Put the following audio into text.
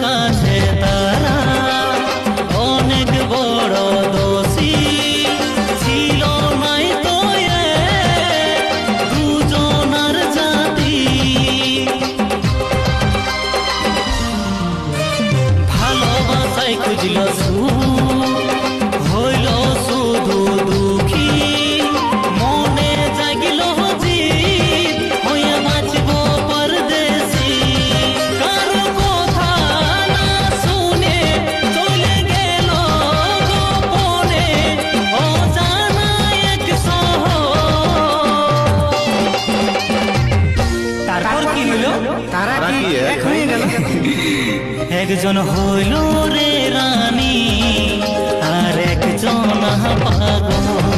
কাছে তারা অনেক বড় দোষী ছিল নাই তো দুজনার জাতি ভালোবাসায় খুঁজল হইল শুধু দুঃখী মনে জাগিল জিদ হয়ে বাঁচব পরদেশী কারো কথা না শুনে চলে গেল গোপনে অজানা এক শহর। তারপর কি হলো? তারা কি এক হয়ে গেল? একজন হইল রে রানী আর একজন পাগল।